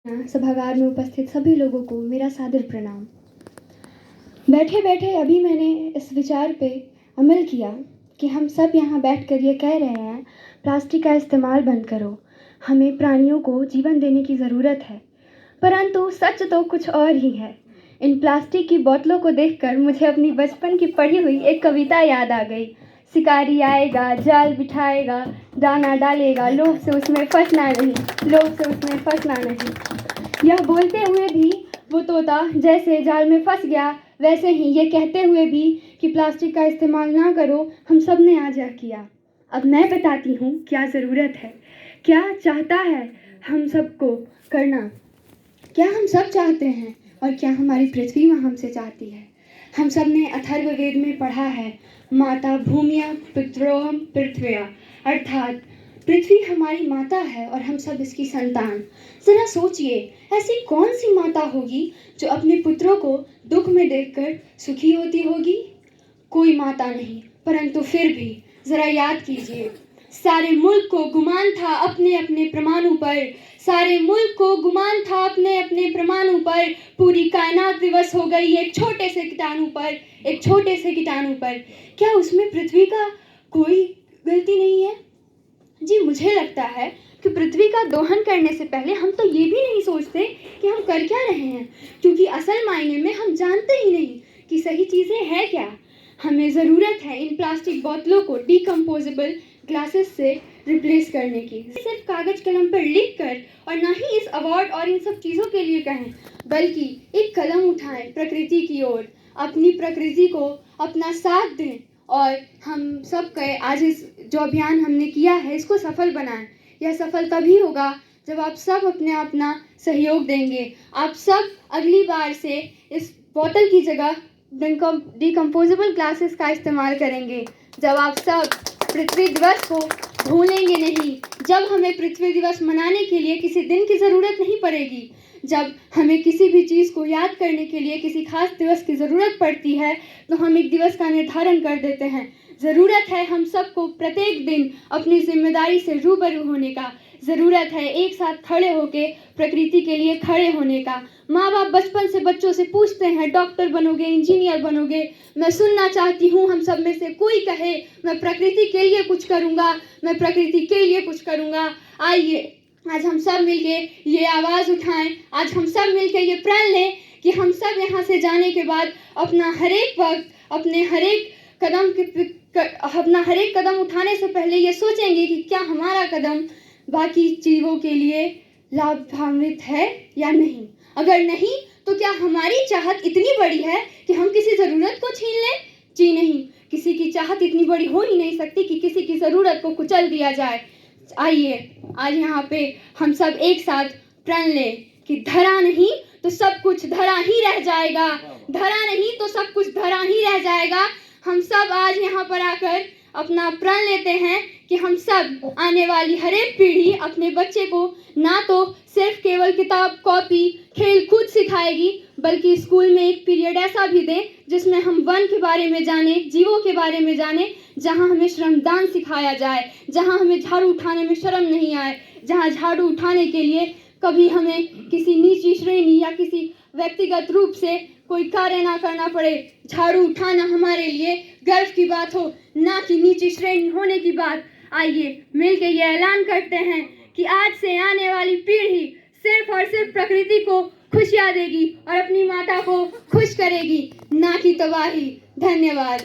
सभागार में उपस्थित सभी लोगों को मेरा सादर प्रणाम। बैठे बैठे अभी मैंने इस विचार पे अमल किया कि हम सब यहाँ बैठकर ये कह रहे हैं, प्लास्टिक का इस्तेमाल बंद करो, हमें प्राणियों को जीवन देने की ज़रूरत है। परंतु सच तो कुछ और ही है। इन प्लास्टिक की बोतलों को देखकर मुझे अपनी बचपन की पढ़ी हुई एक कविता याद आ गई। शिकारी आएगा, जाल बिठाएगा, दाना डालेगा, लोभ से उसमें फंसना नहीं, लोभ से उसमें फंसना नहीं। यह बोलते हुए भी वो तोता जैसे जाल में फंस गया, वैसे ही ये कहते हुए भी कि प्लास्टिक का इस्तेमाल ना करो, हम सब ने आज यह किया। अब मैं बताती हूँ क्या ज़रूरत है, क्या चाहता है हम सबको करना, क्या हम सब चाहते हैं और क्या हमारी पृथ्वी माँ हमसे चाहती है। हम सब ने अथर्ववेद में पढ़ा है, माता भूमिया पित्रोहम पृथ्व्या, अर्थात पृथ्वी हमारी माता है और हम सब इसकी संतान। जरा सोचिए, ऐसी कौन सी माता होगी जो अपने पुत्रों को दुख में देखकर सुखी होती होगी? कोई माता नहीं, परंतु फिर भी जरा याद कीजिए, सारे मुल्क को गुमान था अपने अपने परमाणु पर, सारे मुल्क को गुमान था अपने अपने परमाणु पर, पूरी कायनात दिवस हो गई एक छोटे से कीटाणु पर, एक छोटे से कीटाणु पर। क्या उसमें पृथ्वी का कोई गलती नहीं है? जी, मुझे लगता है कि पृथ्वी का दोहन करने से पहले हम तो ये भी नहीं सोचते कि हम कर क्या रहे हैं, क्योंकि असल मायने में हम जानते ही नहीं कि सही चीज़ें हैं क्या। हमें ज़रूरत है इन प्लास्टिक बोतलों को डिकम्पोजेबल ग्लासेस से रिप्लेस करने की। सिर्फ कागज कलम पर लिख कर और ना ही इस अवार्ड और इन सब चीज़ों के लिए कहें, बल्कि एक कदम उठाएं प्रकृति की ओर, अपनी प्रकृति को अपना साथ दें और हम सब के आज इस जो अभियान हमने किया है इसको सफल बनाएं। यह सफल तभी होगा जब आप सब अपना सहयोग देंगे। आप सब अगली बार से इस बोतल की जगह डिकम्पोजेबल ग्लासेस का इस्तेमाल करेंगे। जब आप सब पृथ्वी दिवस को भूलेंगे नहीं, जब हमें पृथ्वी दिवस मनाने के लिए किसी दिन की ज़रूरत नहीं पड़ेगी, जब हमें किसी भी चीज़ को याद करने के लिए किसी खास दिवस की ज़रूरत पड़ती है, तो हम एक दिवस का निर्धारण कर देते हैं। ज़रूरत है हम सबको प्रत्येक दिन अपनी जिम्मेदारी से रूबरू होने का, ज़रूरत है एक साथ खड़े होके प्रकृति के लिए खड़े होने का। माँ बाप बचपन से बच्चों से पूछते हैं, डॉक्टर बनोगे, इंजीनियर बनोगे? मैं सुनना चाहती हूँ हम सब में से कोई कहे, मैं प्रकृति के लिए कुछ करूँगा, मैं प्रकृति के लिए कुछ करूँगा। आइए आज हम सब मिलके ये आवाज़ उठाएं, आज हम सब मिलके ये प्रण लें कि हम सब यहाँ से जाने के बाद अपना हर एक वक्त, अपने हर एक कदम उठाने से पहले ये सोचेंगे कि क्या हमारा कदम बाकी जीवों के लिए लाभान्वित है या नहीं। अगर नहीं, तो क्या हमारी चाहत इतनी बड़ी है कि हम किसी ज़रूरत को छीन लें? जी नहीं, किसी की चाहत इतनी बड़ी हो ही नहीं सकती कि किसी की ज़रूरत को कुचल दिया जाए। आइए आज यहाँ पे हम सब एक साथ प्रण लें कि धरा नहीं तो सब कुछ धरा ही रह जाएगा, धरा नहीं तो सब कुछ धरा ही रह जाएगा। हम सब आज यहाँ पर आकर अपना प्रण लेते हैं कि हम सब आने वाली हर एक पीढ़ी अपने बच्चे को ना तो सिर्फ केवल किताब, कॉपी, खेल कूद सिखाएगी, बल्कि स्कूल में एक पीरियड ऐसा भी दें जिसमें हम वन के बारे में जाने, जीवों के बारे में जाने, जहाँ हमें श्रमदान सिखाया जाए, जहाँ हमें झाड़ू उठाने में शर्म नहीं आए, जहाँ झाड़ू उठाने के लिए कभी हमें किसी नीची श्रेणी या किसी व्यक्तिगत रूप से कोई कार्य ना करना पड़े। झाड़ू उठाना हमारे लिए गर्व की बात हो, ना कि नीची श्रेणी होने की बात। आइए मिलकर ये ऐलान करते हैं कि आज से आने वाली पीढ़ी सिर्फ और सिर्फ प्रकृति को खुशियाँ देगी और अपनी माता को खुश करेगी, ना कि तबाही। धन्यवाद।